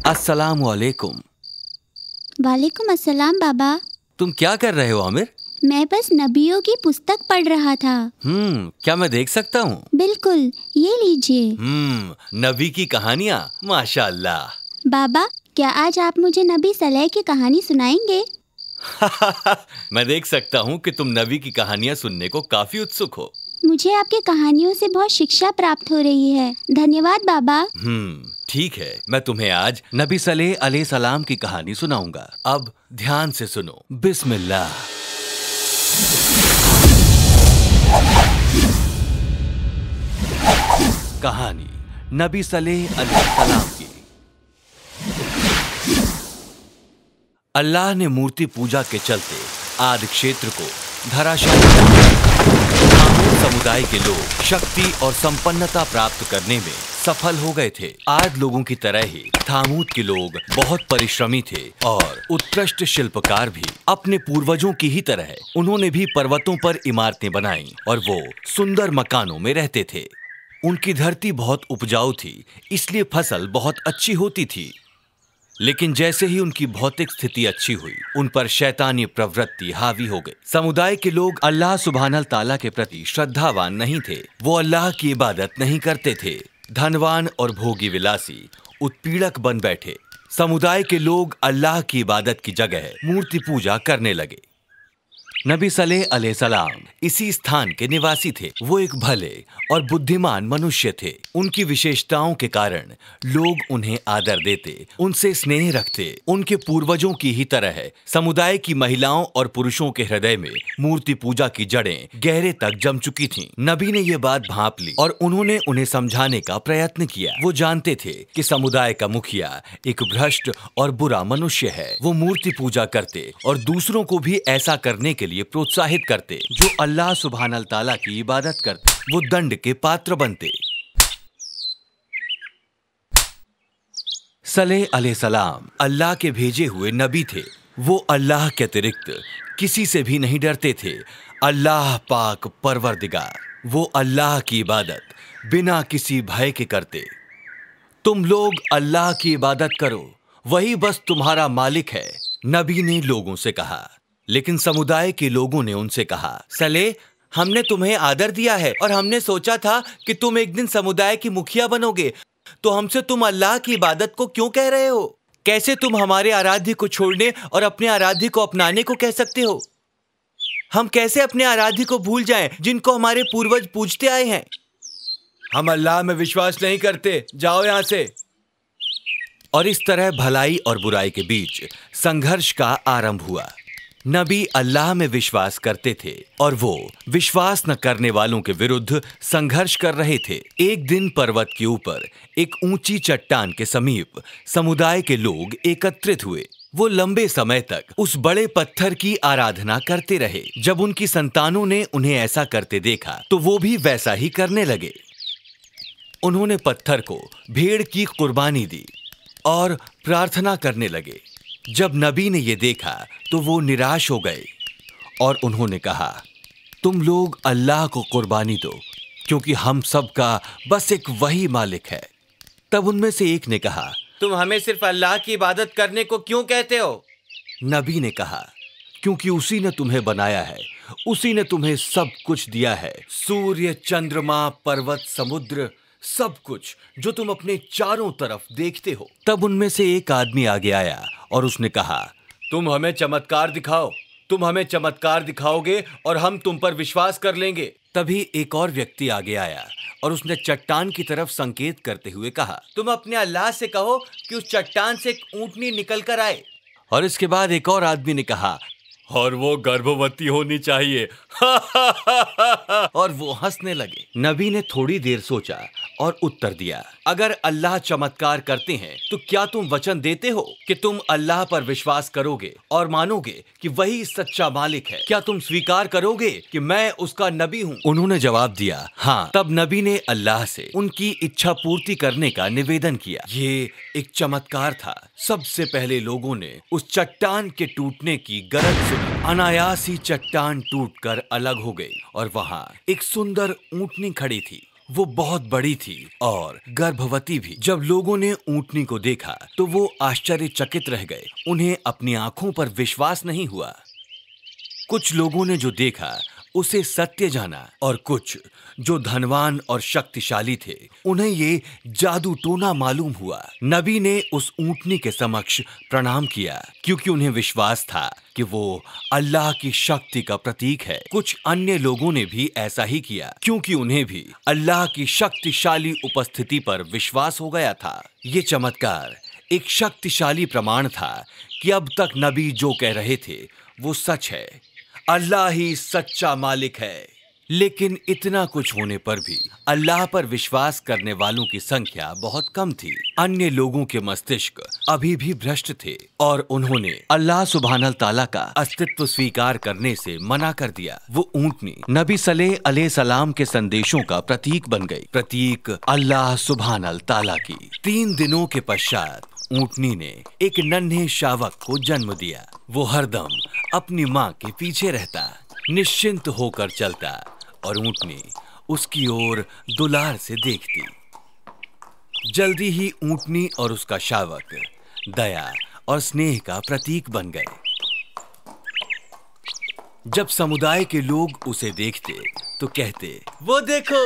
अस्सलामु अलैकुम। वालेकुम अस्सलाम बाबा। तुम क्या कर रहे हो आमिर? मैं बस नबियों की पुस्तक पढ़ रहा था। क्या मैं देख सकता हूँ? बिल्कुल, ये लीजिए। नबी की कहानियाँ, माशाअल्लाह। बाबा, क्या आज आप मुझे नबी सलेह की कहानी सुनाएंगे? मैं देख सकता हूँ कि तुम नबी की कहानियाँ सुनने को काफी उत्सुक हो। मुझे आपकी कहानियों से बहुत शिक्षा प्राप्त हो रही है। धन्यवाद बाबा। ठीक है, मैं तुम्हें आज नबी सलेह अलैहिस्सलाम की कहानी सुनाऊंगा। अब ध्यान से सुनो। बिस्मिल्लाह। कहानी नबी सलेह अलैहिस्सलाम की। अल्लाह ने मूर्ति पूजा के चलते आदि क्षेत्र को धराशायी समुदाय के लोग शक्ति और संपन्नता प्राप्त करने में सफल हो गए थे। आद लोगों की तरह ही थामूद के लोग बहुत परिश्रमी थे और उत्कृष्ट शिल्पकार भी। अपने पूर्वजों की ही तरह उन्होंने भी पर्वतों पर इमारतें बनाई और वो सुंदर मकानों में रहते थे। उनकी धरती बहुत उपजाऊ थी, इसलिए फसल बहुत अच्छी होती थी। लेकिन जैसे ही उनकी भौतिक स्थिति अच्छी हुई, उन पर शैतानी प्रवृत्ति हावी हो गई। समुदाय के लोग अल्लाह सुब्हानल ताला के प्रति श्रद्धावान नहीं थे। वो अल्लाह की इबादत नहीं करते थे। धनवान और भोगी विलासी उत्पीड़क बन बैठे। समुदाय के लोग अल्लाह की इबादत की जगह मूर्ति पूजा करने लगे। नबी सलेह अलैहिस्सलाम इसी स्थान के निवासी थे। वो एक भले और बुद्धिमान मनुष्य थे। उनकी विशेषताओं के कारण लोग उन्हें आदर देते, उनसे स्नेह रखते। उनके पूर्वजों की ही तरह समुदाय की महिलाओं और पुरुषों के हृदय में मूर्ति पूजा की जड़ें गहरे तक जम चुकी थीं। नबी ने ये बात भांप ली और उन्होंने उन्हें समझाने का प्रयत्न किया। वो जानते थे कि समुदाय का मुखिया एक भ्रष्ट और बुरा मनुष्य है। वो मूर्ति पूजा करते और दूसरों को भी ऐसा करने के लिए प्रोत्साहित करते। जो अल्लाह सुब्हानल ताला की इबादत करते, वो दंड के पात्र बनते। सलेह अलैहिस्सलाम अल्लाह के भेजे हुए नबी थे। वो अल्लाह के अतिरिक्त किसी से भी नहीं डरते थे। अल्लाह पाक परवरदिगार, वो अल्लाह की इबादत बिना किसी भय के करते। तुम लोग अल्लाह की इबादत करो, वही बस तुम्हारा मालिक है, नबी ने लोगों से कहा। लेकिन समुदाय के लोगों ने उनसे कहा, सलेह, हमने तुम्हें आदर दिया है और हमने सोचा था कि तुम एक दिन समुदाय की मुखिया बनोगे, तो हमसे तुम अल्लाह की इबादत को क्यों कह रहे हो? कैसे तुम हमारे आराध्य को छोड़ने और अपने आराध्य को अपनाने को कह सकते हो? हम कैसे अपने आराध्य को भूल जाएं, जिनको हमारे पूर्वज पूजते आए हैं? हम अल्लाह में विश्वास नहीं करते, जाओ यहां से। और इस तरह भलाई और बुराई के बीच संघर्ष का आरंभ हुआ। नबी अल्लाह में विश्वास करते थे और वो विश्वास न करने वालों के विरुद्ध संघर्ष कर रहे थे। एक दिन पर्वत के ऊपर एक ऊंची चट्टान के समीप समुदाय के लोग एकत्रित हुए। वो लंबे समय तक उस बड़े पत्थर की आराधना करते रहे। जब उनकी संतानों ने उन्हें ऐसा करते देखा तो वो भी वैसा ही करने लगे। उन्होंने पत्थर को भेड़ की कुर्बानी दी और प्रार्थना करने लगे। जब नबी ने ये देखा तो वो निराश हो गए और उन्होंने कहा, तुम लोग अल्लाह को कुर्बानी दो, क्योंकि हम सब का बस एक वही मालिक है। तब उनमें से एक ने कहा, तुम हमें सिर्फ अल्लाह की इबादत करने को क्यों कहते हो? नबी ने कहा, क्योंकि उसी ने तुम्हें बनाया है, उसी ने तुम्हें सब कुछ दिया है। सूर्य, चंद्रमा, पर्वत, समुद्र, सब कुछ जो तुम अपने चारों तरफ देखते हो। तब उनमें से एक आदमी आगे आया और उसने कहा, तुम हमें चमत्कार दिखाओ, तुम हमें चमत्कार दिखाओगे और हम तुम पर विश्वास कर लेंगे। तभी एक और व्यक्ति आगे आया और उसने चट्टान की तरफ संकेत करते हुए कहा, तुम अपने अल्लाह से कहो कि उस चट्टान से एक ऊंटनी निकल कर आए। और इसके बाद एक और आदमी ने कहा, और वो गर्भवती होनी चाहिए। और वो हंसने लगे। नबी ने थोड़ी देर सोचा और उत्तर दिया, अगर अल्लाह चमत्कार करते हैं तो क्या तुम वचन देते हो कि तुम अल्लाह पर विश्वास करोगे और मानोगे कि वही सच्चा मालिक है? क्या तुम स्वीकार करोगे कि मैं उसका नबी हूँ? उन्होंने जवाब दिया, हाँ। तब नबी ने अल्लाह से उनकी इच्छा पूर्ति करने का निवेदन किया। ये एक चमत्कार था। सबसे पहले लोगों ने उस चट्टान के टूटने की गरज सुनी। अनायास ही चट्टान टूटकर अलग हो गई और वहाँ एक सुंदर ऊंटनी खड़ी थी। वो बहुत बड़ी थी और गर्भवती भी। जब लोगों ने ऊंटनी को देखा तो वो आश्चर्यचकित रह गए। उन्हें अपनी आंखों पर विश्वास नहीं हुआ। कुछ लोगों ने जो देखा उसे सत्य जाना और कुछ जो धनवान और शक्तिशाली थे उन्हें ये जादू टोना मालूम हुआ। नबी ने उस ऊंटनी के समक्ष प्रणाम किया क्योंकि उन्हें विश्वास था कि वो अल्लाह की शक्ति का प्रतीक है। कुछ अन्य लोगों ने भी ऐसा ही किया क्योंकि उन्हें भी अल्लाह की शक्तिशाली उपस्थिति पर विश्वास हो गया था। ये चमत्कार एक शक्तिशाली प्रमाण था कि अब तक नबी जो कह रहे थे वो सच है। अल्लाह ही सच्चा मालिक है। लेकिन इतना कुछ होने पर भी अल्लाह पर विश्वास करने वालों की संख्या बहुत कम थी। अन्य लोगों के मस्तिष्क अभी भी भ्रष्ट थे और उन्होंने अल्लाह सुब्हानल ताला का अस्तित्व स्वीकार करने से मना कर दिया। वो ऊंटनी नबी सल्लल्लाहु अलैहि सलाम के संदेशों का प्रतीक बन गई, प्रतीक अल्लाह सुब्हानल ताला की। 3 दिनों के पश्चात ऊंटनी ने एक नन्हे शावक को जन्म दिया। वो हरदम अपनी माँ के पीछे रहता, निश्चिंत होकर चलता और ऊंटनी उसकी ओर दुलार से देखती। जल्दी ही ऊंटनी और उसका शावक दया और स्नेह का प्रतीक बन गए। जब समुदाय के लोग उसे देखते तो कहते, वो देखो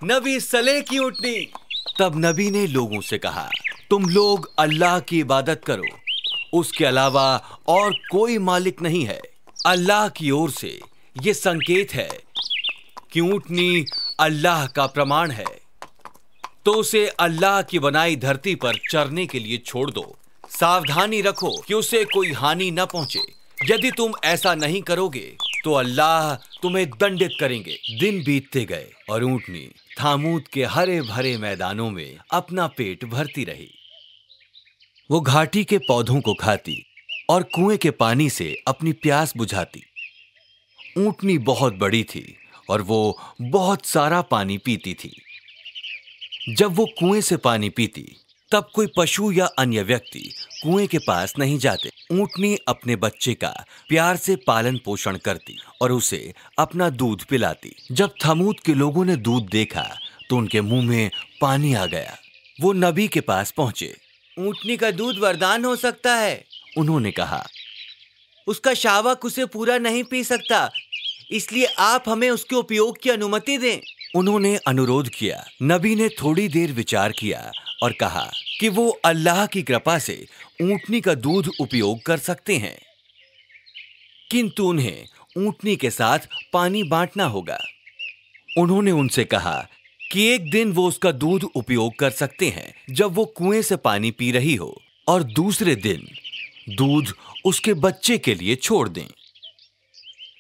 नबी सलेह की ऊंटनी। तब नबी ने लोगों से कहा, तुम लोग अल्लाह की इबादत करो, उसके अलावा और कोई मालिक नहीं है। अल्लाह की ओर से ये संकेत है कि ऊंटनी अल्लाह का प्रमाण है, तो उसे अल्लाह की बनाई धरती पर चरने के लिए छोड़ दो। सावधानी रखो कि उसे कोई हानि न पहुंचे। यदि तुम ऐसा नहीं करोगे तो अल्लाह तुम्हें दंडित करेंगे। दिन बीतते गए और ऊंटनी थामूद के हरे भरे मैदानों में अपना पेट भरती रही। वो घाटी के पौधों को खाती और कुएं के पानी से अपनी प्यास बुझाती। ऊंटनी बहुत बड़ी थी और वो बहुत सारा पानी पीती थी। जब वो कुएं से पानी पीती तब कोई पशु या अन्य व्यक्ति कुएं के पास नहीं जाते। ऊंटनी अपने बच्चे का प्यार से पालन पोषण करती और उसे अपना दूध पिलाती। जब थमूद के लोगों ने दूध देखा तो उनके मुंह में पानी आ गया। वो नबी के पास पहुंचे। ऊंटनी का दूध वरदान हो सकता है, उन्होंने कहा। उसका शावक उसे पूरा नहीं पी सकता, इसलिए आप हमें उसके उपयोग की अनुमति दें। उन्होंने अनुरोध किया। नबी ने थोड़ी देर विचार किया और कहा कि वो अल्लाह की कृपा से ऊंटनी का दूध उपयोग कर सकते हैं, किंतु उन्हें ऊंटनी के साथ पानी बांटना होगा। उन्होंने उनसे कहा कि एक दिन वो उसका दूध उपयोग कर सकते हैं जब वो कुएं से पानी पी रही हो, और दूसरे दिन दूध उसके बच्चे के लिए छोड़ दें।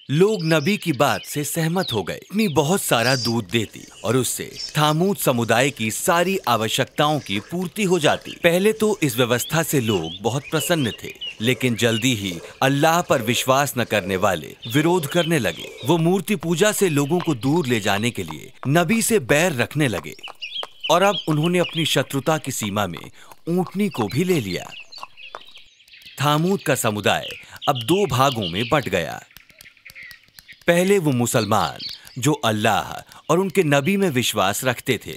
लोग नबी की बात से सहमत हो गए। इतनी बहुत सारा दूध देती और उससे थामूद समुदाय की सारी आवश्यकताओं की पूर्ति हो जाती। पहले तो इस व्यवस्था से लोग बहुत प्रसन्न थे, लेकिन जल्दी ही अल्लाह पर विश्वास न करने वाले विरोध करने लगे। वो मूर्ति पूजा से लोगों को दूर ले जाने के लिए नबी से बैर रखने लगे और अब उन्होंने अपनी शत्रुता की सीमा में ऊंटनी को भी ले लिया। थामूद का समुदाय अब 2 भागों में बंट गया। पहले वो मुसलमान जो अल्लाह और उनके नबी में विश्वास रखते थे,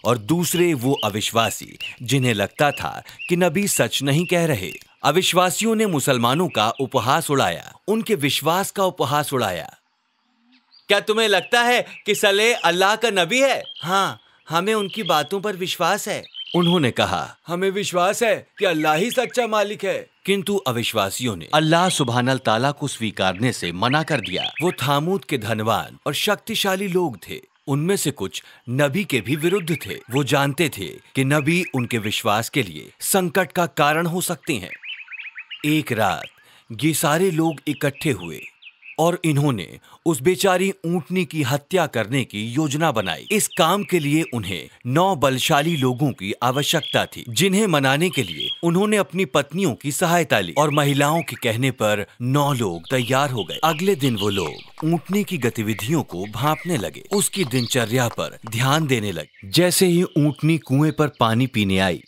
और दूसरे वो अविश्वासी जिन्हें लगता था कि नबी सच नहीं कह रहे। अविश्वासियों ने मुसलमानों का उपहास उड़ाया, उनके विश्वास का उपहास उड़ाया। क्या तुम्हें लगता है कि सलेह अल्लाह का नबी है? हाँ, हमें उनकी बातों पर विश्वास है, उन्होंने कहा। हमें विश्वास है कि अल्लाह ही सच्चा मालिक है। किंतु अविश्वासियों ने अल्लाह सुब्हानल ताला को स्वीकारने से मना कर दिया। वो थामूद के धनवान और शक्तिशाली लोग थे। उनमें से कुछ नबी के भी विरुद्ध थे। वो जानते थे कि नबी उनके विश्वास के लिए संकट का कारण हो सकते हैं। एक रात ये सारे लोग इकट्ठे हुए और इन्होंने उस बेचारी ऊंटनी की हत्या करने की योजना बनाई। इस काम के लिए उन्हें 9 बलशाली लोगों की आवश्यकता थी, जिन्हें मनाने के लिए उन्होंने अपनी पत्नियों की सहायता ली, और महिलाओं के कहने पर 9 लोग तैयार हो गए। अगले दिन वो लोग ऊंटनी की गतिविधियों को भांपने लगे, उसकी दिनचर्या पर ध्यान देने लगे। जैसे ही ऊंटनी कुएं पर पानी पीने आई,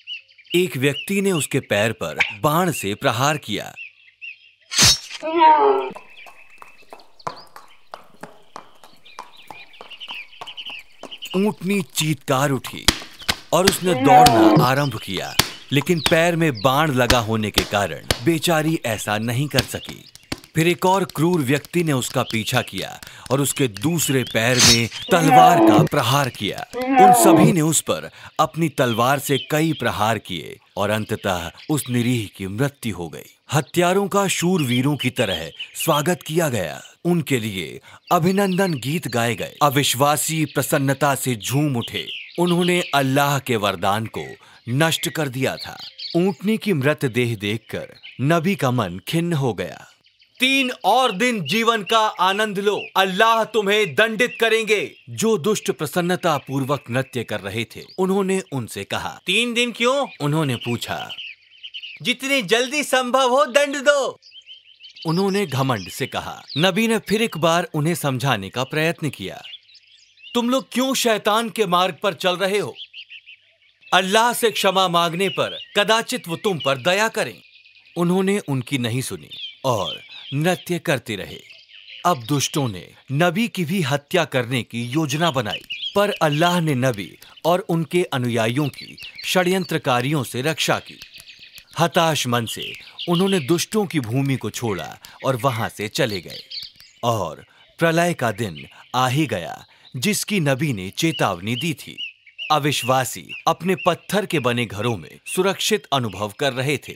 एक व्यक्ति ने उसके पैर पर बाण से प्रहार किया। ऊंटनी चीत्कार उठी और उसने दौड़ना आरंभ किया, लेकिन पैर में बाण लगा होने के कारण बेचारी ऐसा नहीं कर सकी। फिर एक और क्रूर व्यक्ति ने उसका पीछा किया और उसके दूसरे पैर में तलवार का प्रहार किया। उन सभी ने उस पर अपनी तलवार से कई प्रहार किए और अंततः उस निरीह की मृत्यु हो गई। हत्यारों का शूरवीरों की तरह स्वागत किया गया। उनके लिए अभिनंदन गीत गाए गए। अविश्वासी प्रसन्नता से झूम उठे। उन्होंने अल्लाह के वरदान को नष्ट कर दिया था। ऊंटनी की मृतदेह देखकर नबी का मन खिन्न हो गया। 3 और दिन जीवन का आनंद लो, अल्लाह तुम्हें दंडित करेंगे। जो दुष्ट प्रसन्नता पूर्वक नृत्य कर रहे थे, उन्होंने उनसे कहा, 3 दिन क्यों? उन्होंने पूछा, जितनी जल्दी संभव हो दंड दो। उन्होंने घमंड से कहा। नबी ने फिर एक बार उन्हें समझाने का प्रयत्न किया, तुम लोग क्यों शैतान के मार्ग पर चल रहे हो? अल्लाह से क्षमा मांगने पर कदाचित वो तुम पर दया करें। उन्होंने उनकी नहीं सुनी और नृत्य करते रहे। अब दुष्टों ने नबी की भी हत्या करने की योजना बनाई, पर अल्लाह ने नबी और उनके अनुयायियों की षड्यंत्रकारियों से रक्षा की। हताश मन से उन्होंने दुष्टों की भूमि को छोड़ा और वहां से चले गए। और प्रलय का दिन आ ही गया, जिसकी नबी ने चेतावनी दी थी। अविश्वासी अपने पत्थर के बने घरों में सुरक्षित अनुभव कर रहे थे।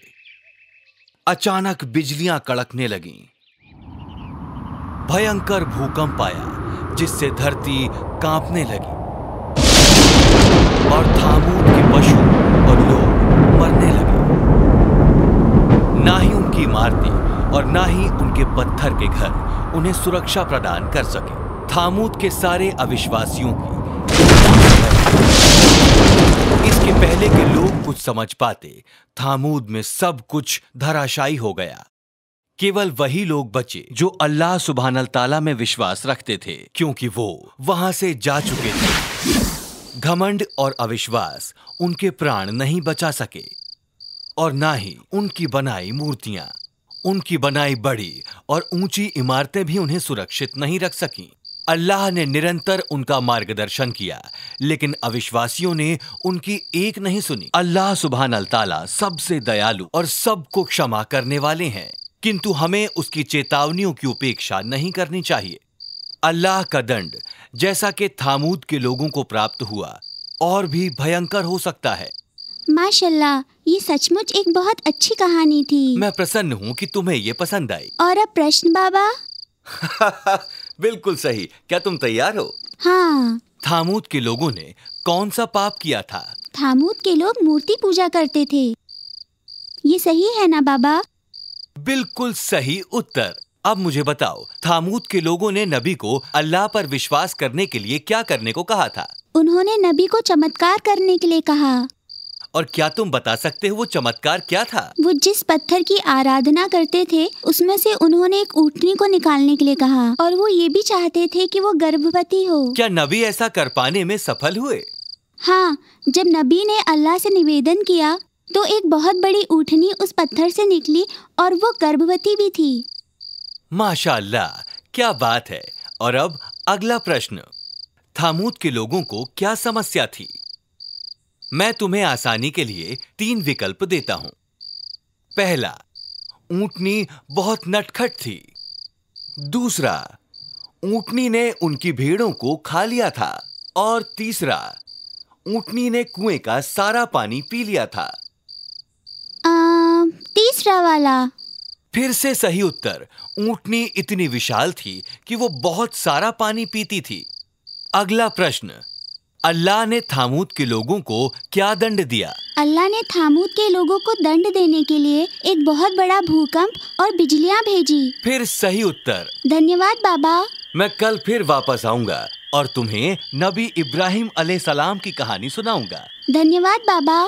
अचानक बिजलियां कड़कने लगीं। भयंकर भूकंप आया, जिससे धरती कांपने लगी और थामूद के पशु और लोग मरने लगे। ना ही उनकी इमारतें और ना ही उनके पत्थर के घर उन्हें सुरक्षा प्रदान कर सके। थामूद के सारे अविश्वासियों की इसके पहले कि लोग कुछ समझ पाते, थामूद में सब कुछ धराशायी हो गया। केवल वही लोग बचे जो अल्लाह सुब्हानल ताला में विश्वास रखते थे, क्योंकि वो वहां से जा चुके थे। घमंड और अविश्वास उनके प्राण नहीं बचा सके और ना ही उनकी बनाई मूर्तियां। उनकी बनाई बड़ी और ऊंची इमारतें भी उन्हें सुरक्षित नहीं रख सकीं। अल्लाह ने निरंतर उनका मार्गदर्शन किया, लेकिन अविश्वासियों ने उनकी एक नहीं सुनी। अल्लाह सुब्हानल ताला सबसे दयालु और सबको क्षमा करने वाले हैं, किंतु हमें उसकी चेतावनियों की उपेक्षा नहीं करनी चाहिए। अल्लाह का दंड जैसा कि थामूद के लोगों को प्राप्त हुआ और भी भयंकर हो सकता है। माशाल्लाह, ये सचमुच एक बहुत अच्छी कहानी थी। मैं प्रसन्न हूँ कि तुम्हें ये पसंद आई। और अब प्रश्न बाबा? बिल्कुल सही। क्या तुम तैयार हो? हाँ। थामूद के लोगों ने कौन सा पाप किया था? थामूद के लोग मूर्ति पूजा करते थे। ये सही है ना बाबा? बिल्कुल सही उत्तर। अब मुझे बताओ, थामूद के लोगों ने नबी को अल्लाह पर विश्वास करने के लिए क्या करने को कहा था? उन्होंने नबी को चमत्कार करने के लिए कहा। और क्या तुम बता सकते हो वो चमत्कार क्या था? वो जिस पत्थर की आराधना करते थे, उसमें से उन्होंने एक ऊंटनी को निकालने के लिए कहा, और वो ये भी चाहते थे कि वो गर्भवती हो। क्या नबी ऐसा कर पाने में सफल हुए? हाँ, जब नबी ने अल्लाह से निवेदन किया तो एक बहुत बड़ी ऊंटनी उस पत्थर से निकली और वो गर्भवती भी थी। माशाअल्लाह, क्या बात है। और अब अगला प्रश्न, थामूद के लोगों को क्या समस्या थी? मैं तुम्हें आसानी के लिए 3 विकल्प देता हूं। पहला, ऊंटनी बहुत नटखट थी। दूसरा, ऊंटनी ने उनकी भेड़ों को खा लिया था। और तीसरा, ऊंटनी ने कुएं का सारा पानी पी लिया था। तीसरा वाला। फिर से सही उत्तर। ऊंटनी इतनी विशाल थी कि वो बहुत सारा पानी पीती थी। अगला प्रश्न, अल्लाह ने थामूद के लोगों को क्या दंड दिया? अल्लाह ने थामूद के लोगों को दंड देने के लिए एक बहुत बड़ा भूकंप और बिजलियां भेजी। फिर सही उत्तर। धन्यवाद बाबा। मैं कल फिर वापस आऊंगा और तुम्हें नबी इब्राहिम अलैहिस्सलाम की कहानी सुनाऊंगा। धन्यवाद बाबा।